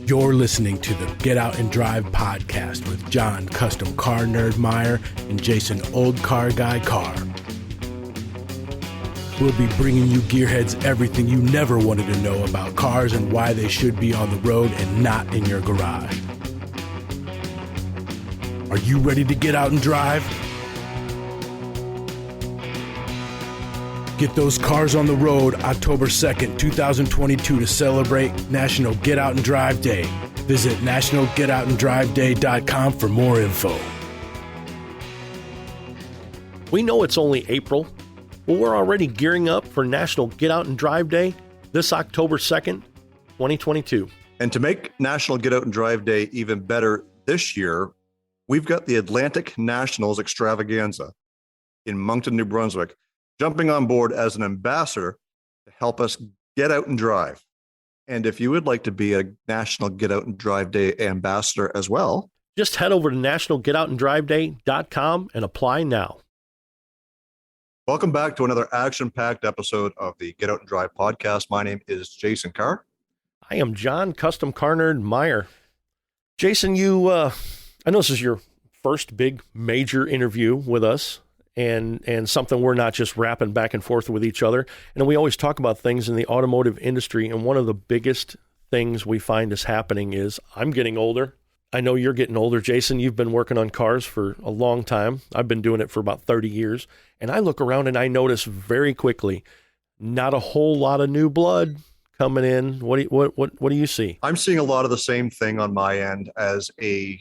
You're listening to the Get Out and Drive podcast with John, CustomCarNerd Meyer, and Jason, OldeCarrGuy Carr. We'll be bringing you gearheads everything you never wanted to know about cars and why they should be on the road and not in your garage. Are you ready to get out and drive? Get those cars on the road October 2nd, 2022 to celebrate National Get Out and Drive Day. Visit nationalgetoutanddriveday.com for more info. We know it's only April, but we're already gearing up for National Get Out and Drive Day this October 2nd, 2022. And to make National Get Out and Drive Day even better this year, we've got the Atlantic Nationals Extravaganza in Moncton, New Brunswick, jumping on board as an ambassador to help us get out and drive. And if you would like to be a National Get Out and Drive Day ambassador as well, just head over to nationalgetoutanddriveday.com and apply now. Welcome back to another action-packed episode of the Get Out and Drive podcast. My name is Jason Carr. I am John, CustomCarNerd Meyer. Jason, I know this is your first big major interview with us. And something we're not just rapping back and forth with each other. And we always talk about things in the automotive industry. And one of the biggest things we find is happening is I'm getting older. I know you're getting older, Jason. You've been working on cars for a long time. I've been doing it for about 30 years. And I look around and I notice very quickly, not a whole lot of new blood coming in. What do you see? I'm seeing a lot of the same thing on my end as a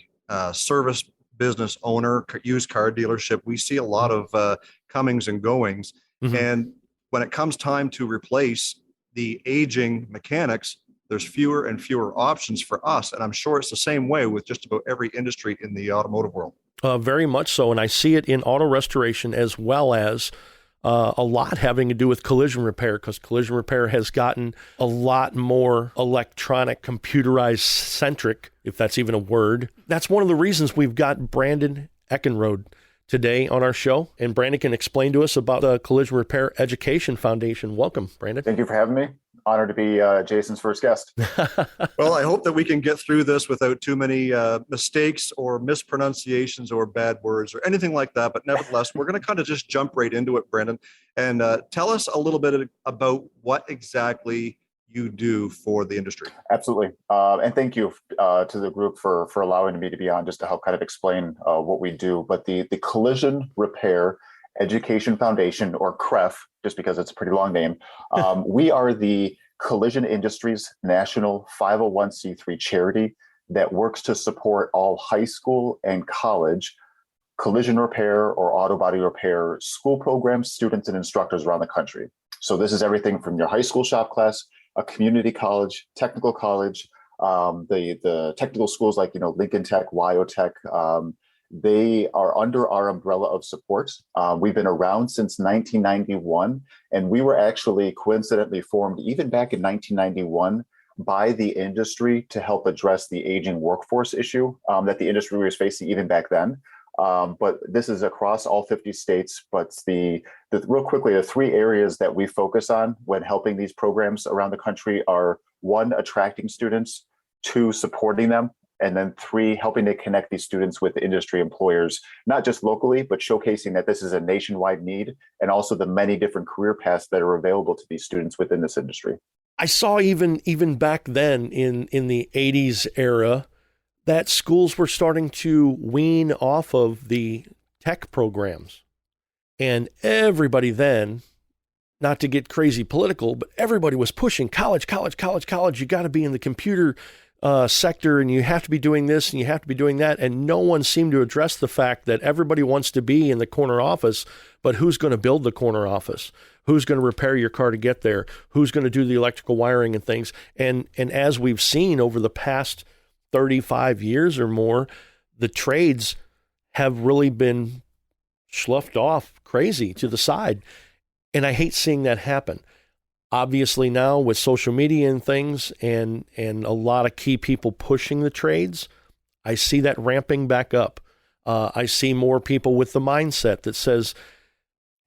service business owner, used car dealership. We see a lot of comings and goings. Mm-hmm. And when it comes time to replace the aging mechanics, there's fewer and fewer options for us. And I'm sure it's the same way with just about every industry in the automotive world. Very much so. And I see it in auto restoration as well as a lot having to do with collision repair, because collision repair has gotten a lot more electronic, computerized centric, if that's even a word. That's one of the reasons we've got Brandon Eckenrode today on our show. And Brandon can explain to us about the Collision Repair Education Foundation. Welcome, Brandon. Thank you for having me. Honored to be Jason's first guest. Well, I hope that we can get through this without too many mistakes or mispronunciations or bad words or anything like that. But nevertheless, we're going to kind of just jump right into it, Brandon, and tell us a little bit about what exactly you do for the industry. Absolutely. And thank you to the group for allowing me to be on just to help kind of explain what we do. But the Collision Repair Education Foundation, or CREF, just because it's a pretty long name, we are the collision industry's national 501c3 charity that works to support all high school and college collision repair or auto body repair school programs, students, and instructors around the country. So this is everything from your high school shop class, a community college, technical college, the technical schools like Lincoln Tech, Wyotech. They are under our umbrella of support. We've been around since 1991, and we were actually coincidentally formed even back in 1991 by the industry to help address the aging workforce issue that the industry was facing even back then. But this is across all 50 states. But the real quickly, the three areas that we focus on when helping these programs around the country are: one, attracting students; two, supporting them; and then three, helping to connect these students with industry employers, not just locally, but showcasing that this is a nationwide need, and also the many different career paths that are available to these students within this industry. I saw even back then in the 80s era that schools were starting to wean off of the tech programs. And everybody then, not to get crazy political, but everybody was pushing college. You got to be in the computer sector, and you have to be doing this and you have to be doing that. And no one seemed to address the fact that everybody wants to be in the corner office, but who's going to build the corner office? Who's going to repair your car to get there? Who's going to do the electrical wiring and things? And as we've seen over the past 35 years or more, the trades have really been sloughed off crazy to the side. And I hate seeing that happen. Obviously now with social media and things and a lot of key people pushing the trades, I see that ramping back up. I see more people with the mindset that says,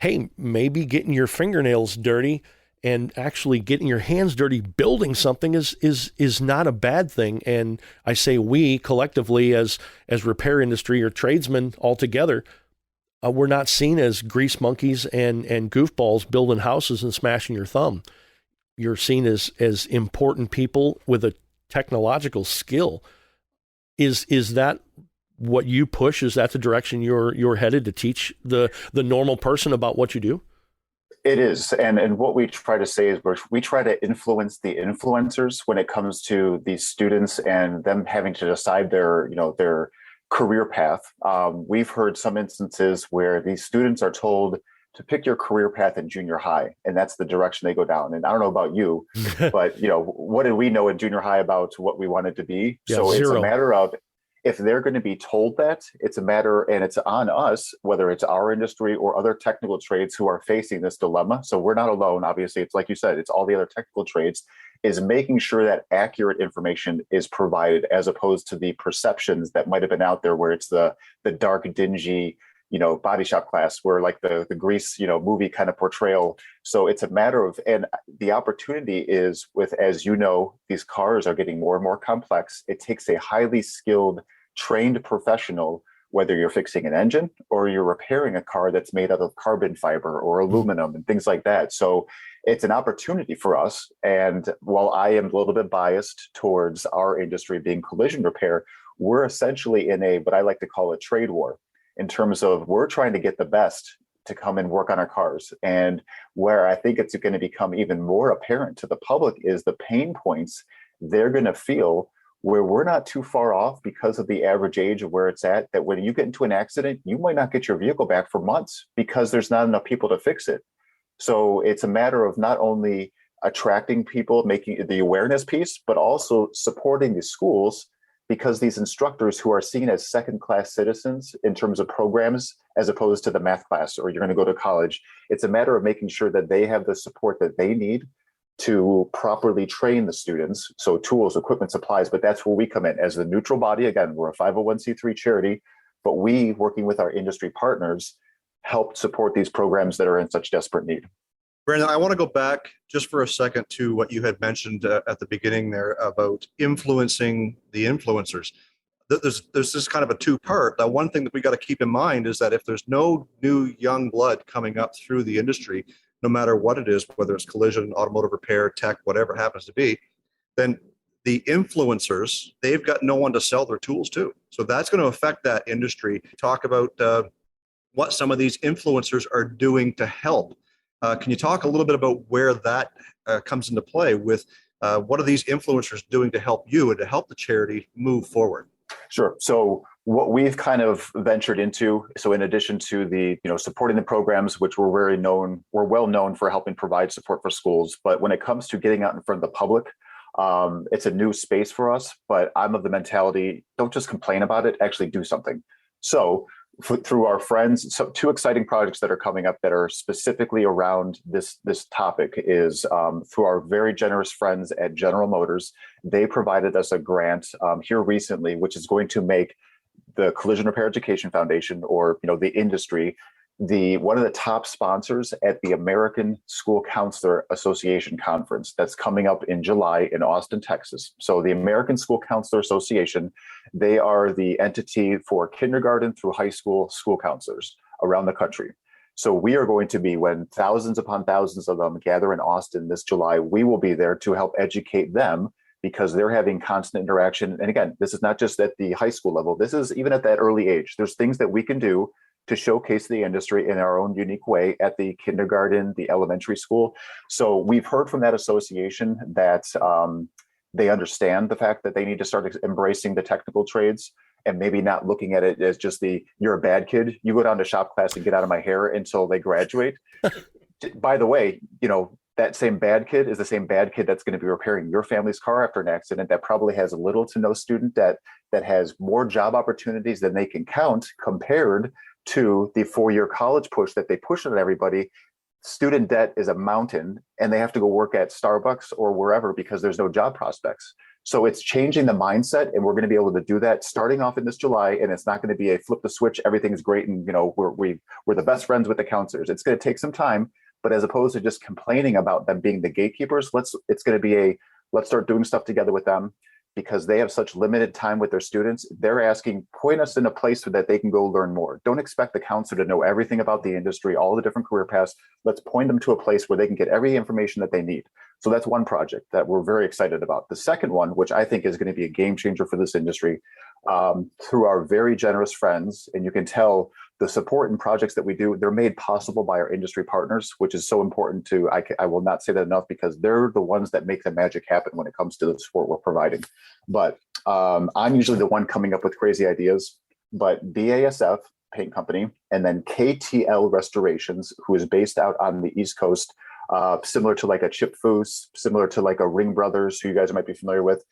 hey, maybe getting your fingernails dirty and actually getting your hands dirty building something is not a bad thing. And I say we collectively as repair industry or tradesmen altogether, we're not seen as grease monkeys and goofballs building houses and smashing your thumb. You're seen as important people with a technological skill. Is that what you push? Is that the direction you're headed, to teach the normal person about what you do? It is. And what we try to say is we try to influence the influencers when it comes to these students and them having to decide their career path. We've heard some instances where these students are told to pick your career path in junior high, and that's the direction they go down. And I don't know about you, but what did we know in junior high about what we wanted to be? Yeah, so zero. It's a matter of, if they're going to be told that, it's a matter, and it's on us, whether it's our industry or other technical trades who are facing this dilemma. So we're not alone. Obviously, it's like you said, it's all the other technical trades, is making sure that accurate information is provided, as opposed to the perceptions that might have been out there where it's the dark, dingy, body shop class, where like the Grease, movie kind of portrayal. So it's a matter of, and the opportunity is with, as these cars are getting more and more complex. It takes a highly skilled, trained professional, whether you're fixing an engine or you're repairing a car that's made out of carbon fiber or aluminum and things like that. So it's an opportunity for us. And while I am a little bit biased towards our industry being collision repair, we're essentially in what I like to call a trade war, in terms of we're trying to get the best to come and work on our cars. And where I think it's going to become even more apparent to the public is the pain points they're going to feel, where we're not too far off because of the average age of where it's at, that when you get into an accident, you might not get your vehicle back for months because there's not enough people to fix it. So it's a matter of not only attracting people, making the awareness piece, but also supporting the schools, because these instructors who are seen as second-class citizens in terms of programs, as opposed to the math class or you're going to go to college, it's a matter of making sure that they have the support that they need to properly train the students. So tools, equipment, supplies, but that's where we come in as the neutral body. Again, we're a 501c3 charity, but we, working with our industry partners, help support these programs that are in such desperate need. Brandon, I want to go back just for a second to what you had mentioned at the beginning there about influencing the influencers. There's this kind of a two-part. Now, one thing that we got to keep in mind is that if there's no new young blood coming up through the industry, no matter what it is, whether it's collision, automotive repair, tech, whatever it happens to be, then the influencers, they've got no one to sell their tools to. So that's going to affect that industry. Talk about what some of these influencers are doing to help. Can you talk a little bit about where that comes into play with what are these influencers doing to help you and to help the charity move forward? Sure. So what we've kind of ventured into, so in addition to the, supporting the programs, which we're well known for helping provide support for schools, but when it comes to getting out in front of the public, it's a new space for us, but I'm of the mentality, don't just complain about it, actually do something. So through our friends, so two exciting projects that are coming up that are specifically around this topic is through our very generous friends at General Motors. They provided us a grant here recently, which is going to make the Collision Repair Education Foundation, or the industry, one of the top sponsors at the American School Counselor Association Conference that's coming up in July in Austin, Texas. So the American School Counselor Association, they are the entity for kindergarten through high school counselors around the country. So we are going to be, when thousands upon thousands of them gather in Austin this July, we will be there to help educate them, because they're having constant interaction. And again, this is not just at the high school level. This is even at that early age. There's things that we can do to showcase the industry in our own unique way at the kindergarten, the elementary school. So we've heard from that association that they understand the fact that they need to start embracing the technical trades, and maybe not looking at it as just you're a bad kid, you go down to shop class and get out of my hair until they graduate. By the way, that same bad kid is the same bad kid that's going to be repairing your family's car after an accident, that probably has little to no student debt, that has more job opportunities than they can count, compared to the 4-year college push that they push on everybody. Student debt is a mountain, and they have to go work at Starbucks or wherever because there's no job prospects. So it's changing the mindset, and we're going to be able to do that starting off in this July. And it's not going to be a flip the switch, everything's great, and we're the best friends with the counselors. It's going to take some time, But as opposed to just complaining about them being the gatekeepers, let's start doing stuff together with them, because they have such limited time with their students. They're asking, point us in a place so that they can go learn more. Don't expect the counselor to know everything about the industry, all the different career paths. Let's point them to a place where they can get every information that they need. So that's one project that we're very excited about. The second one, which I think is going to be a game changer for this industry, through our very generous friends, and you can tell the support and projects that we do, they're made possible by our industry partners, which is so important to, I will not say that enough, because they're the ones that make the magic happen when it comes to the support we're providing. But I'm usually the one coming up with crazy ideas, but BASF Paint Company, and then KTL Restorations, who is based out on the East Coast, similar to like a Chip Foose, similar to like a Ring Brothers, who you guys might be familiar with.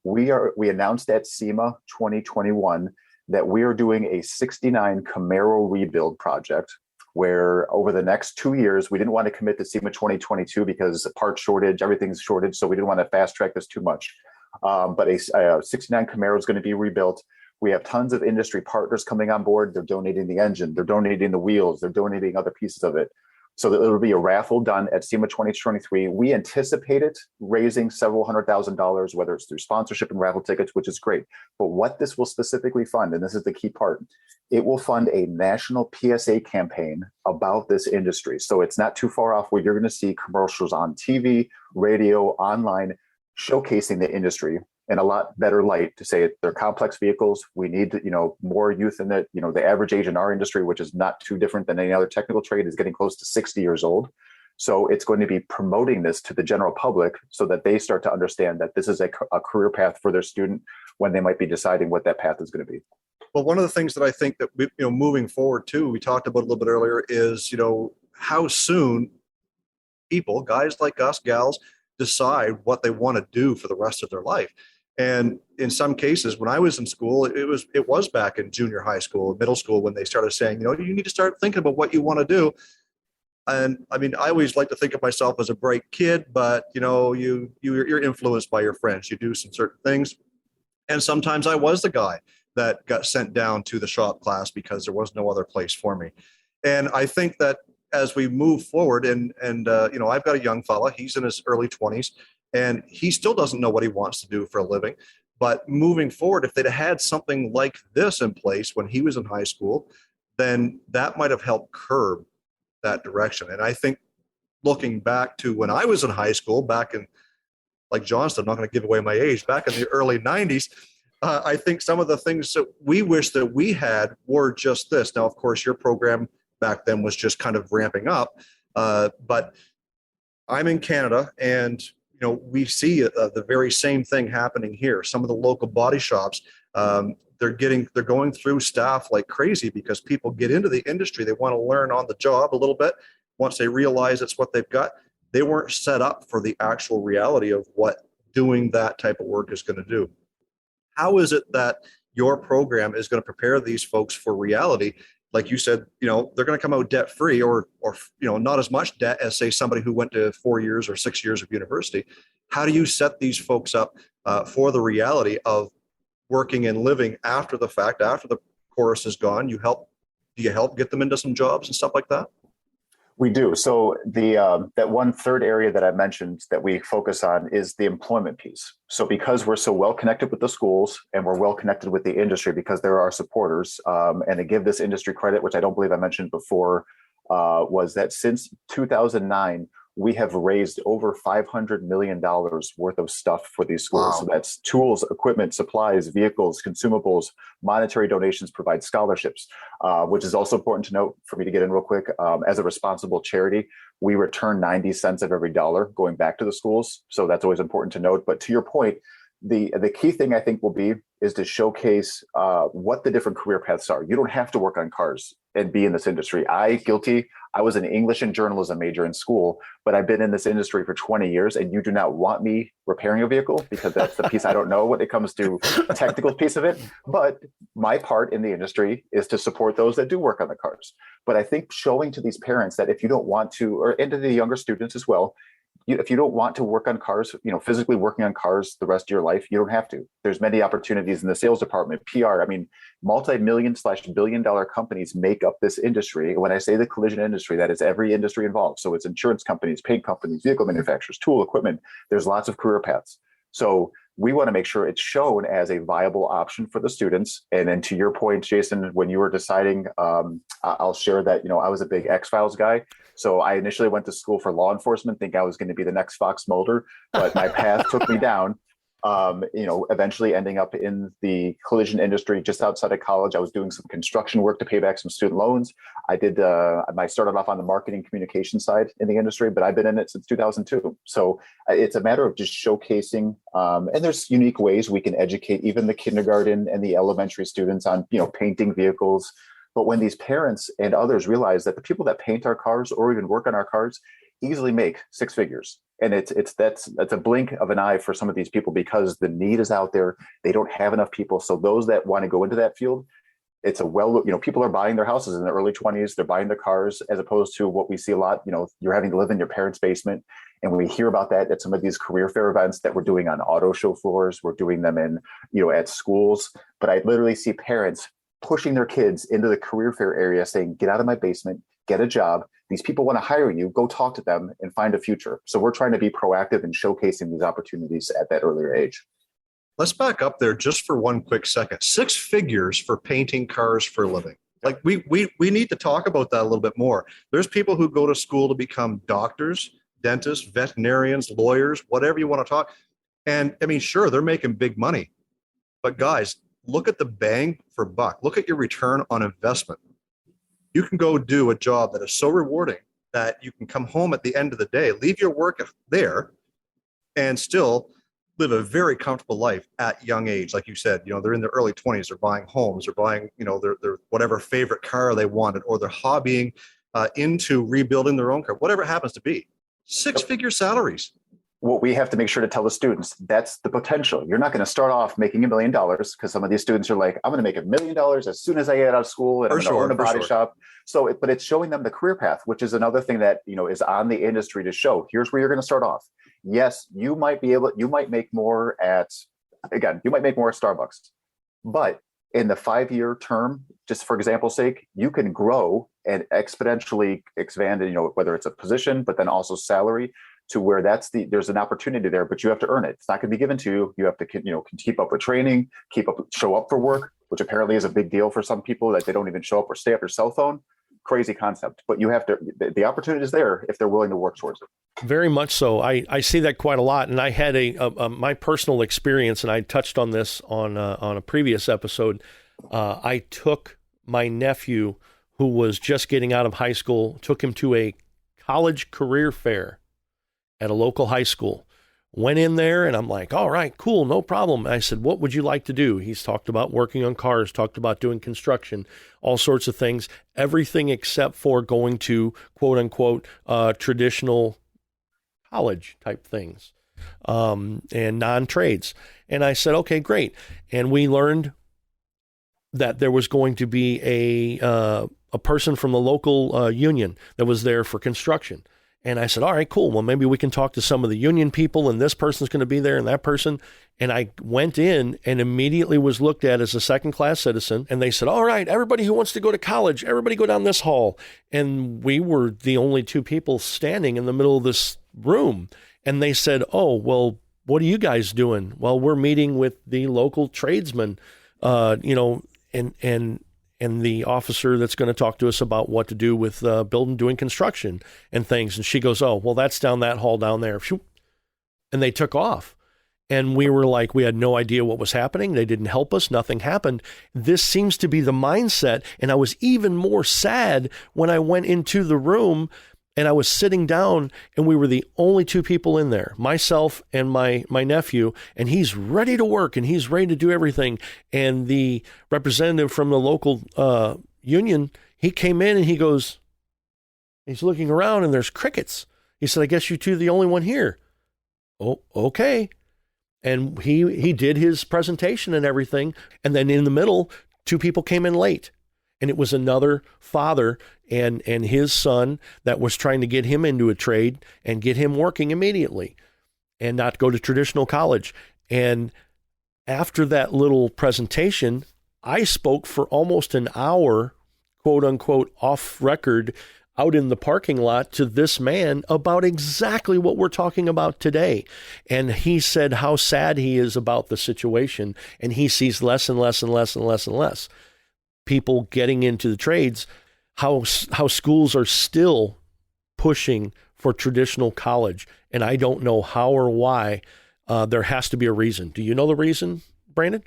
We announced at SEMA 2021 that we are doing a 69 Camaro rebuild project, where over the next 2 years, we didn't want to commit to SEMA 2022 because the part shortage, everything's shortage. So we didn't want to fast track this too much. But a 69 Camaro is going to be rebuilt. We have tons of industry partners coming on board. They're donating the engine, they're donating the wheels, they're donating other pieces of it. So that it'll be a raffle done at SEMA 2023. We anticipate it raising several $100,000, whether it's through sponsorship and raffle tickets, which is great. But what this will specifically fund, and this is the key part, it will fund a national PSA campaign about this industry. So it's not too far off where you're going to see commercials on TV, radio, online, showcasing the industry in a lot better light, to say they're complex vehicles. We need, more youth in it. The average age in our industry, which is not too different than any other technical trade, is getting close to 60 years old. So it's going to be promoting this to the general public so that they start to understand that this is a career path for their student when they might be deciding what that path is going to be. Well, one of the things that I think that we, moving forward too, we talked about a little bit earlier, is, how soon people, guys like us, gals, decide what they want to do for the rest of their life. And in some cases, when I was in school, it was back in junior high school, middle school, when they started saying, you need to start thinking about what you want to do. And I mean, I always like to think of myself as a bright kid, but you're influenced by your friends. You do some certain things. And sometimes I was the guy that got sent down to the shop class because there was no other place for me. And I think that as we move forward, and I've got a young fella, he's in his early 20s, and he still doesn't know what he wants to do for a living. But moving forward, if they'd had something like this in place when he was in high school, then that might have helped curb that direction. And I think looking back to when I was in high school, back in, like John said, I'm not going to give away my age, back in the early 90s, I think some of the things that we wish that we had were just this. Now, of course, your program back then was just kind of ramping up. But I'm in Canada, and we see the very same thing happening here. Some of the local body shops, they're going through staff like crazy, because people get into the industry. They want to learn on the job a little bit. Once they realize it's what they've got, they weren't set up for the actual reality of what doing that type of work is going to do. How is it that your program is going to prepare these folks for reality? Like you said, they're going to come out debt free, or not as much debt as, say, somebody who went to 4 years or 6 years of university. How do you set these folks up for the reality of working and living after the fact, after the chorus is gone? Do you help get them into some jobs and stuff like that? We do. So that one third area that I mentioned that we focus on is the employment piece. So because we're so well connected with the schools, and we're well connected with the industry because they're our supporters, and to give this industry credit, which I don't believe I mentioned before, was that since 2009, we have raised over $500 million worth of stuff for these schools. Wow. So that's tools, equipment, supplies, vehicles, consumables, monetary donations, provide scholarships, which is also important to note for me to get in real quick. As a responsible charity, we return 90 cents of every dollar going back to the schools. So that's always important to note. But to your point, the key thing I think will be is to showcase what the different career paths are. You don't have to work on cars and be in this industry. I was an English and journalism major in school, but I've been in this industry for 20 years, and you do not want me repairing a vehicle, because that's the piece I don't know when it comes to the technical piece of it. But my part in the industry is to support those that do work on the cars. But I think showing to these parents that if you don't want to, and to the younger students as well, if you don't want to work on cars, physically working on cars the rest of your life, you don't have to. There's many opportunities in the sales department, PR. I mean, multi-million/billion-dollar companies make up this industry. When I say the collision industry, that is every industry involved. So it's insurance companies, paint companies, vehicle manufacturers, tool equipment. There's lots of career paths. So we want to make sure it's shown as a viable option for the students. And then to your point, Jason, when you were deciding, I'll share that, I was a big X-Files guy. So I initially went to school for law enforcement, think I was going to be the next Fox Mulder, but my path took me down, eventually ending up in the collision industry just outside of college. I was doing some construction work to pay back some student loans. I started off on the marketing communication side in the industry, but I've been in it since 2002. So it's a matter of just showcasing, and there's unique ways we can educate even the kindergarten and the elementary students on, painting vehicles. But when these parents and others realize that the people that paint our cars or even work on our cars easily make six figures, and that's a blink of an eye for some of these people because the need is out there. They don't have enough people. So those that want to go into that field, it's people are buying their houses in their early 20s. They're buying their cars, as opposed to what we see a lot. You're having to live in your parents' basement. And when we hear about that at some of these career fair events that we're doing on auto show floors, we're doing them in, at schools. But I literally see parents pushing their kids into the career fair area saying, get out of my basement, get a job. These people want to hire you, go talk to them and find a future. So we're trying to be proactive in showcasing these opportunities at that earlier age. Let's back up there just for one quick second. Six figures for painting cars for a living. Like we need to talk about that a little bit more. There's people who go to school to become doctors, dentists, veterinarians, lawyers, whatever you want to talk. And I mean, sure, they're making big money, but guys, look at the bang for buck. Look at your return on investment. You can go do a job that is so rewarding that you can come home at the end of the day, leave your work there, and still live a very comfortable life at young age. Like you said, they're in their early 20s, they're buying homes, they're buying, their whatever favorite car they wanted, or they're hobbying into rebuilding their own car, whatever it happens to be. Six-figure salaries. What we have to make sure to tell the students, that's the potential. You're not going to start off making $1 million, because some of these students are like, I'm going to make $1 million as soon as I get out of school, and I'm going to own a body shop. So, but it's showing them the career path, which is another thing that, is on the industry to show. Here's where you're going to start off. Yes, you might make more at Starbucks, but in the 5-year term, just for example's sake, you can grow and exponentially expand, whether it's a position, but then also salary, to where there's an opportunity there, but you have to earn it. It's not going to be given to you. You have to, keep up with training, show up for work, which apparently is a big deal for some people, that they don't even show up or stay up your cell phone. Crazy concept, but you have to, the opportunity is there if they're willing to work towards it. Very much so. I see that quite a lot. And I had my personal experience, and I touched on this on a previous episode. I took my nephew, who was just getting out of high school, took him to a college career fair at a local high school. Went in there and I'm like, all right, cool, no problem. I said, what would you like to do? He's talked about working on cars, talked about doing construction, all sorts of things, everything except for going to quote unquote traditional college type things and non-trades. And I said, okay, great. And we learned that there was going to be a person from the local union that was there for construction. And I said, all right, cool. Well, maybe we can talk to some of the union people, and this person's going to be there and that person. And I went in and immediately was looked at as a second-class citizen. And they said, all right, everybody who wants to go to college, everybody go down this hall. And we were the only two people standing in the middle of this room. And they said, oh, well, what are you guys doing? Well, we're meeting with the local tradesmen, and the officer that's going to talk to us about what to do with doing construction and things. And she goes, oh, well, that's down that hall down there. And they took off. And we were like, we had no idea what was happening. They didn't help us. Nothing happened. This seems to be the mindset. And I was even more sad when I went into the room and I was sitting down, and we were the only two people in there, myself and my nephew, and he's ready to work and he's ready to do everything. And the representative from the local union, he came in and he goes, he's looking around and there's crickets. He said, I guess you two are the only one here. Oh, okay. And he did his presentation and everything. And then in the middle, two people came in late. And it was another father and his son that was trying to get him into a trade and get him working immediately and not go to traditional college. And after that little presentation, I spoke for almost an hour, quote unquote, off record, out in the parking lot to this man about exactly what we're talking about today. And he said how sad he is about the situation, and he sees less and less and less and less and less people getting into the trades, how schools are still pushing for traditional college. And I don't know how or why. There has to be a reason. Do you know the reason, Brandon?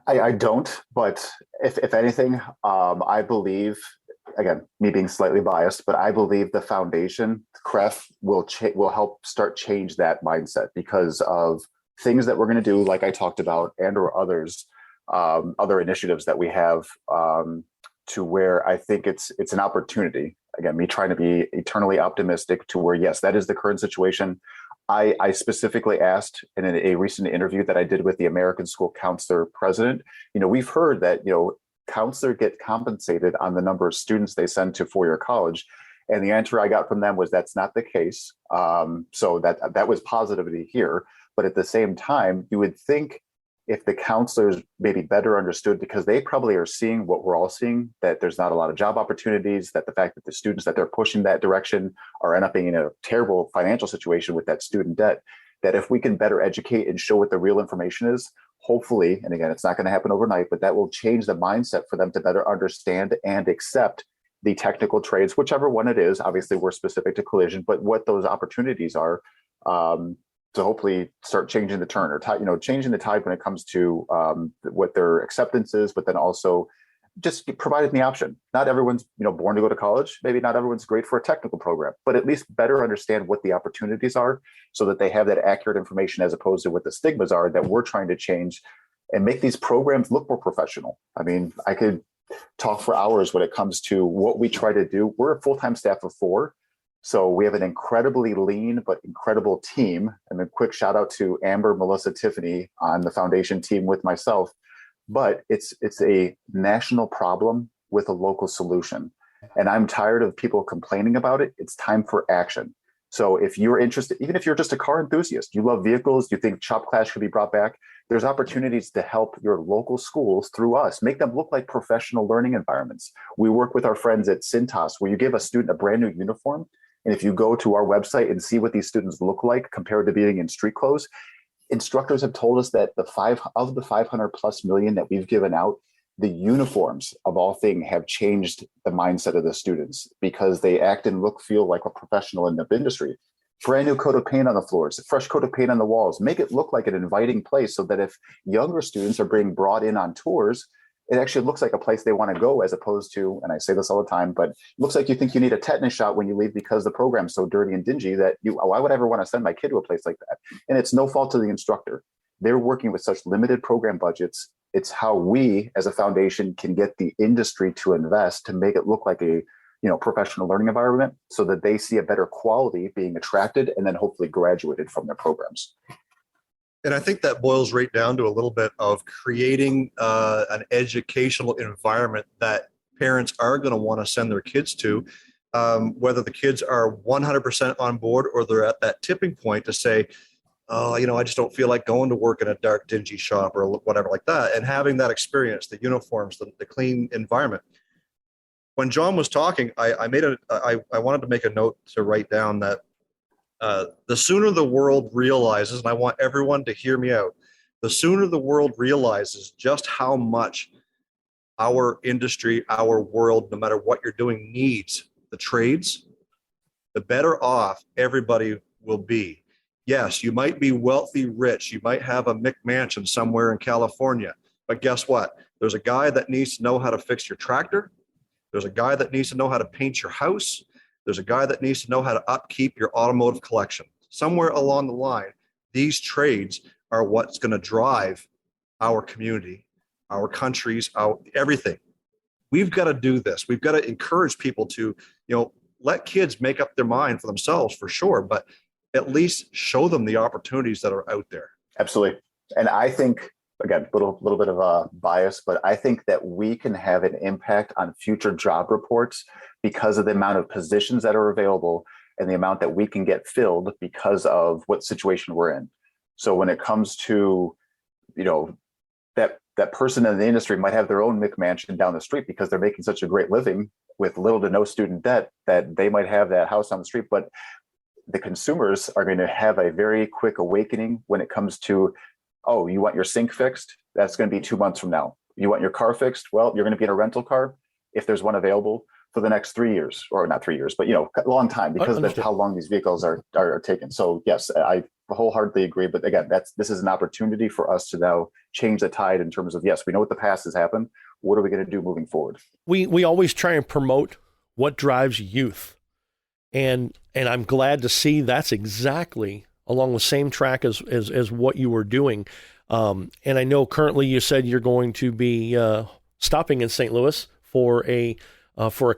I don't, but if anything, I believe, again, me being slightly biased, but I believe the foundation, CREF, will help start change that mindset because of things that we're going to do, like I talked about, and or others, other initiatives that we have, to where I think it's an opportunity. Again, me trying to be eternally optimistic to where, yes, that is the current situation. I specifically asked in a recent interview that I did with the American School Counselor President, we've heard that, counselors get compensated on the number of students they send to four-year college. And the answer I got from them was that's not the case. So that was positive to hear. But at the same time, you would think if the counselors maybe better understood, because they probably are seeing what we're all seeing, that there's not a lot of job opportunities, that the fact that the students that they're pushing that direction are end up being in a terrible financial situation with that student debt, that if we can better educate and show what the real information is, hopefully, and again, it's not going to happen overnight, but that will change the mindset for them to better understand and accept the technical trades, whichever one it is. Obviously, we're specific to collision, but what those opportunities are, to hopefully start changing the turn, or changing the tide when it comes to what their acceptance is, but then also just providing the option. Not everyone's born to go to college. Maybe not everyone's great for a technical program, but at least better understand what the opportunities are so that they have that accurate information as opposed to what the stigmas are that we're trying to change and make these programs look more professional. I mean, I could talk for hours when it comes to what we try to do. We're a full-time staff of 4. So we have an incredibly lean but incredible team. And a quick shout out to Amber, Melissa, Tiffany on the foundation team with myself. But it's a national problem with a local solution. And I'm tired of people complaining about it. It's time for action. So if you're interested, even if you're just a car enthusiast, you love vehicles, you think shop class should be brought back, there's opportunities to help your local schools through us, make them look like professional learning environments. We work with our friends at Cintas, where you give a student a brand new uniform. And if you go to our website and see what these students look like compared to being in street clothes, instructors have told us that the 500 plus million that we've given out, the uniforms of all things have changed the mindset of the students because they act and feel like a professional in the industry. Brand new coat of paint on the floors, fresh coat of paint on the walls, make it look like an inviting place so that if younger students are being brought in on tours, it actually looks like a place they want to go, as opposed to, and I say this all the time, but it looks like you think you need a tetanus shot when you leave because the program's so dirty and dingy that why would I ever want to send my kid to a place like that? And it's no fault to the instructor. They're working with such limited program budgets. It's how we as a foundation can get the industry to invest to make it look like a professional learning environment so that they see a better quality being attracted and then hopefully graduated from their programs. And I think that boils right down to a little bit of creating an educational environment that parents are going to want to send their kids to, whether the kids are 100% on board or they're at that tipping point to say, oh, I just don't feel like going to work in a dark, dingy shop or whatever like that. And having that experience, the uniforms, the clean environment. When John was talking, I wanted to make a note to write down that the sooner the world realizes, and I want everyone to hear me out, the sooner the world realizes just how much our industry, our world, no matter what you're doing, needs the trades, the better off everybody will be. Yes, you might be wealthy, rich, you might have a McMansion somewhere in California, but guess what? There's a guy that needs to know how to fix your tractor. There's a guy that needs to know how to paint your house. There's a guy that needs to know how to upkeep your automotive collection. Somewhere along the line, these trades are what's going to drive our community, our countries, everything. We've got to do this. We've got to encourage people to, let kids make up their mind for themselves, for sure, but at least show them the opportunities that are out there. Absolutely. And I think, again, little bit of a bias, but I think that we can have an impact on future job reports because of the amount of positions that are available and the amount that we can get filled because of what situation we're in. So when it comes to, that person in the industry might have their own McMansion down the street because they're making such a great living with little to no student debt that they might have that house on the street. But the consumers are going to have a very quick awakening when it comes to, oh, you want your sink fixed? That's going to be 2 months from now. You want your car fixed? Well, you're going to be in a rental car if there's one available for the next 3 years, or not 3 years, but a long time because of how long these vehicles are taken. So yes, I wholeheartedly agree. But again, this is an opportunity for us to now change the tide in terms of, yes, we know what the past has happened. What are we going to do moving forward? We always try and promote what drives youth. And I'm glad to see that's exactly along the same track as what you were doing. And I know currently you said you're going to be stopping in St. Louis for a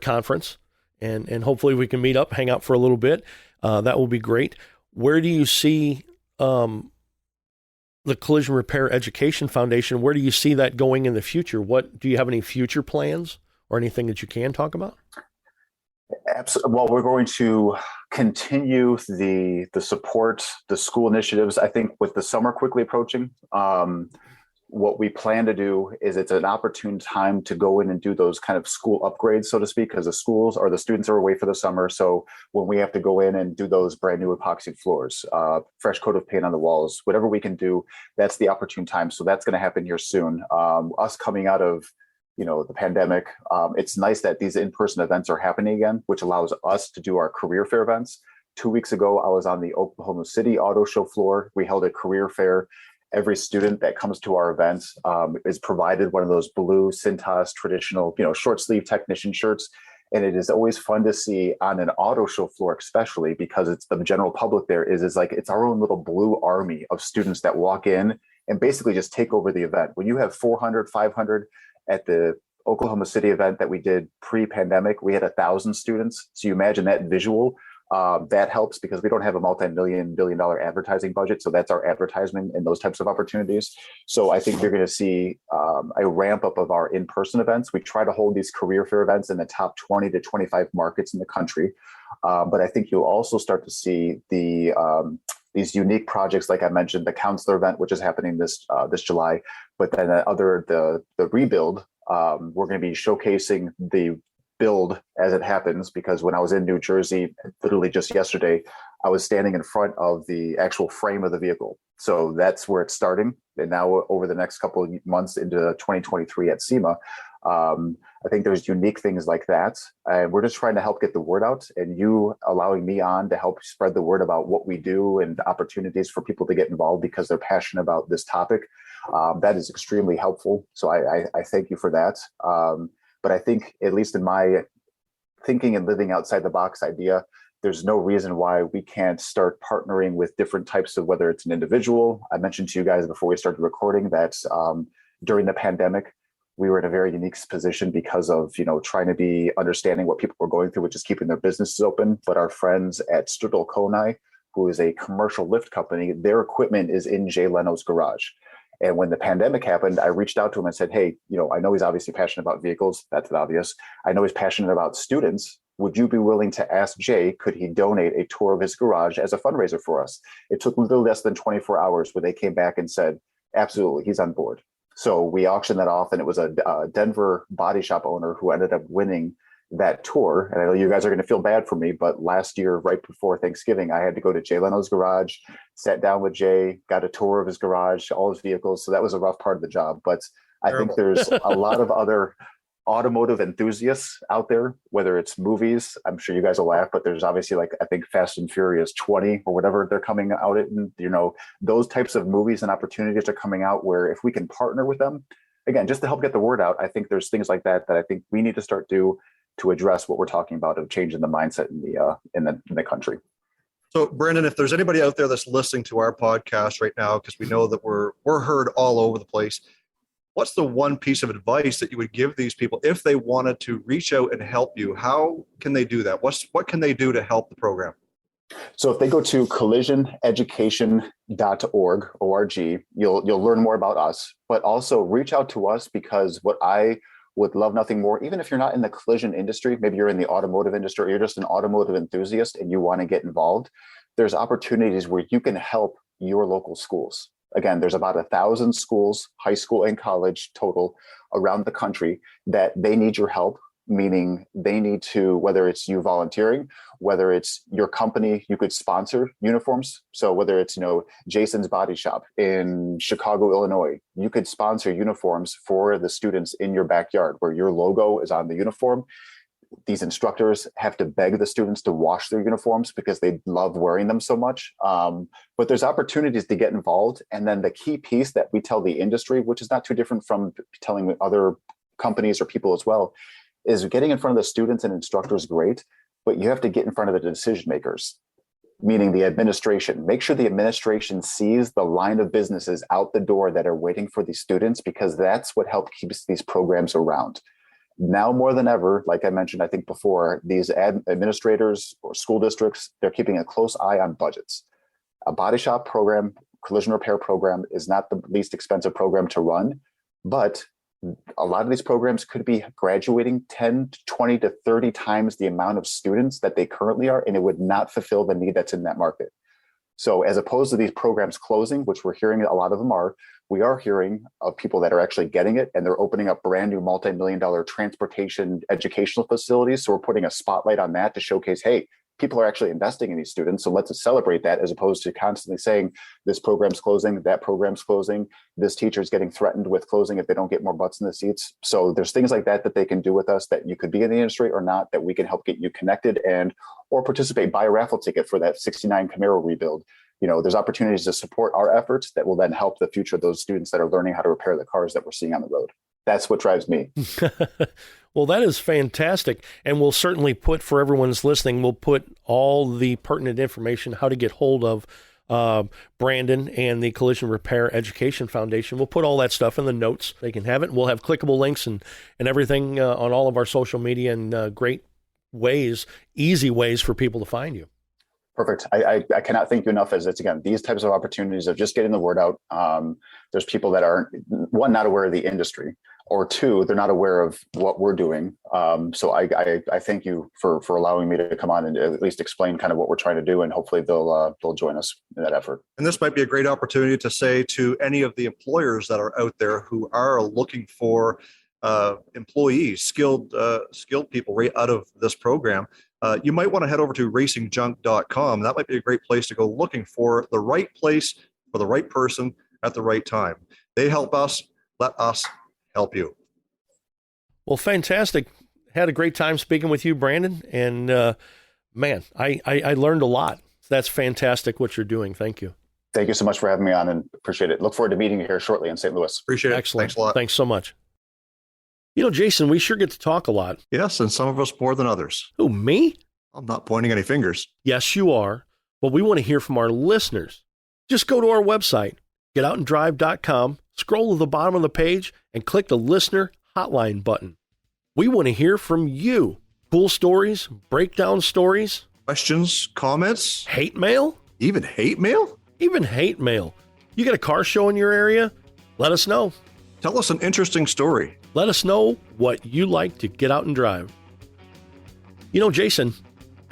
conference, and hopefully we can meet up, hang out for a little bit. That will be great. Where do you see the Collision Repair Education Foundation? Where do you see that going in the future? What do you have any future plans or anything that you can talk about? Absolutely. Well, we're going to continue the support, the school initiatives. I think with the summer quickly approaching, what we plan to do is it's an opportune time to go in and do those kind of school upgrades, so to speak, because the schools or the students are away for the summer. So when we have to go in and do those brand new epoxy floors, fresh coat of paint on the walls, whatever we can do, that's the opportune time. So that's going to happen here soon. Us coming out of the pandemic, it's nice that these in-person events are happening again, which allows us to do our career fair events. 2 weeks ago, I was on the Oklahoma City Auto Show floor. We held a career fair. Every student that comes to our events is provided one of those blue Cintas traditional, short sleeve technician shirts. And it is always fun to see on an auto show floor, especially because it's the general public there is like, it's our own little blue army of students that walk in and basically just take over the event. When you have 400, 500 at the Oklahoma City event that we did pre-pandemic, we had 1,000 students. So you imagine that visual. That helps because we don't have a multi-billion-dollar advertising budget. So that's our advertisement and those types of opportunities. So I think you're going to see a ramp up of our in-person events. We try to hold these career fair events in the top 20 to 25 markets in the country. But I think you'll also start to see these unique projects, like I mentioned, the counselor event, which is happening this July. But then the rebuild, we're going to be showcasing the build as it happens, because when I was in New Jersey, literally just yesterday, I was standing in front of the actual frame of the vehicle. So that's where it's starting. And now over the next couple of months into 2023 at SEMA, I think there's unique things like that. And we're just trying to help get the word out, and you allowing me on to help spread the word about what we do and opportunities for people to get involved because they're passionate about this topic. That is extremely helpful. So I thank you for that. But I think, at least in my thinking and living outside the box idea, there's no reason why we can't start partnering with different types of, whether it's an individual. I mentioned to you guys before we started recording that during the pandemic, we were in a very unique position because of, trying to be understanding what people were going through, which is keeping their businesses open. But our friends at Colli, who is a commercial lift company, their equipment is in Jay Leno's garage. And when the pandemic happened, I reached out to him and said, hey, I know he's obviously passionate about vehicles. That's obvious. I know he's passionate about students. Would you be willing to ask Jay, could he donate a tour of his garage as a fundraiser for us? It took a little less than 24 hours where they came back and said, absolutely, he's on board. So we auctioned that off, and it was a Denver body shop owner who ended up winning that tour. And I know you guys are going to feel bad for me, but last year, right before Thanksgiving, I had to go to Jay Leno's garage, sat down with Jay, got a tour of his garage, all his vehicles. So that was a rough part of the job. But I think there's a lot of other automotive enthusiasts out there, whether it's movies, I'm sure you guys will laugh, but there's obviously, like, I think Fast and Furious 20 or whatever they're coming out at, and those types of movies and opportunities are coming out where if we can partner with them, again, just to help get the word out, I think there's things like that I think we need to start to address what we're talking about of changing the mindset in the country. So, Brandon, if there's anybody out there that's listening to our podcast right now, because we know that we're heard all over the place, what's the one piece of advice that you would give these people if they wanted to reach out and help you? How can they do that? What can they do to help the program? So if they go to collisioneducation.org, O-R-G, you'll learn more about us, but also reach out to us, because what I would love nothing more, even if you're not in the collision industry, maybe you're in the automotive industry, or you're just an automotive enthusiast and you want to get involved, there's opportunities where you can help your local schools. Again, there's about 1,000 schools, high school and college total, around the country that they need your help, meaning they need to, whether it's you volunteering, whether it's your company, you could sponsor uniforms. So whether it's, Jason's Body Shop in Chicago, Illinois, you could sponsor uniforms for the students in your backyard where your logo is on the uniform. These instructors have to beg the students to wash their uniforms because they love wearing them so much. But there's opportunities to get involved. And then the key piece that we tell the industry, which is not too different from telling other companies or people as well, is getting in front of the students and instructors, great, but you have to get in front of the decision makers, meaning the administration. Make sure the administration sees the line of businesses out the door that are waiting for these students, because that's what helps keeps these programs around. Now more than ever, like I mentioned, I think before, these administrators or school districts, they're keeping a close eye on budgets. A body shop program, collision repair program is not the least expensive program to run, but a lot of these programs could be graduating 10 to 20 to 30 times the amount of students that they currently are, and it would not fulfill the need that's in that market. So as opposed to these programs closing, which we're hearing a lot of them are, we are hearing of people that are actually getting it, and they're opening up brand new multi-million-dollar transportation educational facilities. So we're putting a spotlight on that to showcase, hey, people are actually investing in these students. So let's celebrate that, as opposed to constantly saying this program's closing, that program's closing, this teacher's getting threatened with closing if they don't get more butts in the seats. So there's things like that that they can do with us, that you could be in the industry or not, that we can help get you connected or participate, buy a raffle ticket for that 69 Camaro rebuild. There's opportunities to support our efforts that will then help the future of those students that are learning how to repair the cars that we're seeing on the road. That's what drives me. Well, that is fantastic. And we'll certainly put, for everyone's listening, we'll put all the pertinent information, how to get hold of Brandon and the Collision Repair Education Foundation. We'll put all that stuff in the notes. They can have it. We'll have clickable links and everything on all of our social media, and great ways, easy ways for people to find you. Perfect. I cannot thank you enough, as it's, again, these types of opportunities of just getting the word out. There's people that aren't, one, not aware of the industry, or two, they're not aware of what we're doing. So I thank you for allowing me to come on and at least explain kind of what we're trying to do, and hopefully they'll join us in that effort. And this might be a great opportunity to say to any of the employers that are out there who are looking for employees, skilled people right out of this program, you might want to head over to racingjunk.com. That might be a great place to go, looking for the right place for the right person at the right time. They help us, let us help you. Well, fantastic. Had a great time speaking with you, Brandon. And man, I learned a lot. That's fantastic what you're doing. Thank you. Thank you so much for having me on, and appreciate it. Look forward to meeting you here shortly in St. Louis. Appreciate it. Excellent. Thanks a lot. Thanks so much. Jason, we sure get to talk a lot. Yes, and some of us more than others. Who, me? I'm not pointing any fingers. Yes, you are. But we want to hear from our listeners. Just go to our website, getoutandrive.com, scroll to the bottom of the page, and click the listener hotline button. We want to hear from you. Cool stories, breakdown stories. Questions, comments. Hate mail? Even hate mail? Even hate mail. You got a car show in your area? Let us know. Tell us an interesting story. Let us know what you like to get out and drive. Jason,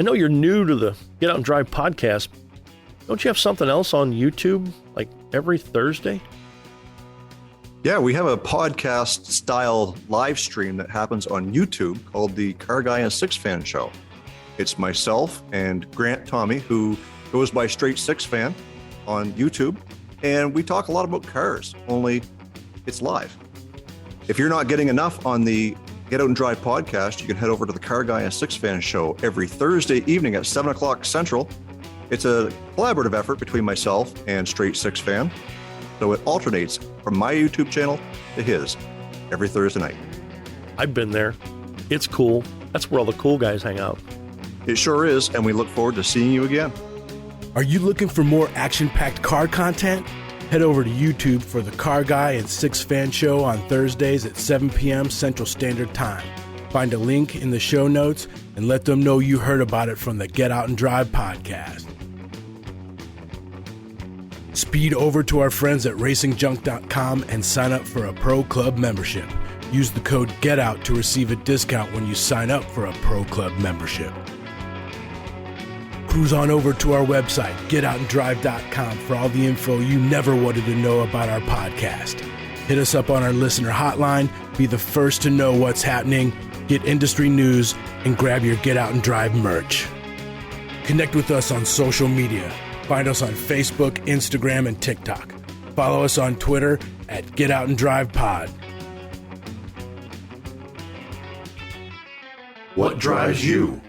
I know you're new to the Get Out and Drive podcast. Don't you have something else on YouTube, like every Thursday? Yeah, we have a podcast style live stream that happens on YouTube called the Car Guy and Six Fan Show. It's myself and Grant Tommy, who goes by Straight Six Fan on YouTube. And we talk a lot about cars, only it's live. If you're not getting enough on the Get Out and Drive podcast, you can head over to the Car Guy and Six Fan Show every Thursday evening at 7 o'clock Central. It's a collaborative effort between myself and Straight Six Fan. So it alternates from my YouTube channel to his every Thursday night. I've been there. It's cool. That's where all the cool guys hang out. It sure is, and we look forward to seeing you again. Are you looking for more action-packed car content? Head over to YouTube for the Car Guy and Six Fan Show on Thursdays at 7 p.m. Central Standard Time. Find a link in the show notes and let them know you heard about it from the Get Out and Drive podcast. Speed over to our friends at racingjunk.com and sign up for a Pro Club membership. Use the code GETOUT to receive a discount when you sign up for a Pro Club membership. Cruise on over to our website, getoutanddrive.com, for all the info you never wanted to know about our podcast. Hit us up on our listener hotline, be the first to know what's happening, get industry news, and grab your Get Out and Drive merch. Connect with us on social media. Find us on Facebook, Instagram, and TikTok. Follow us on Twitter at Get Out and Drive Pod. What drives you?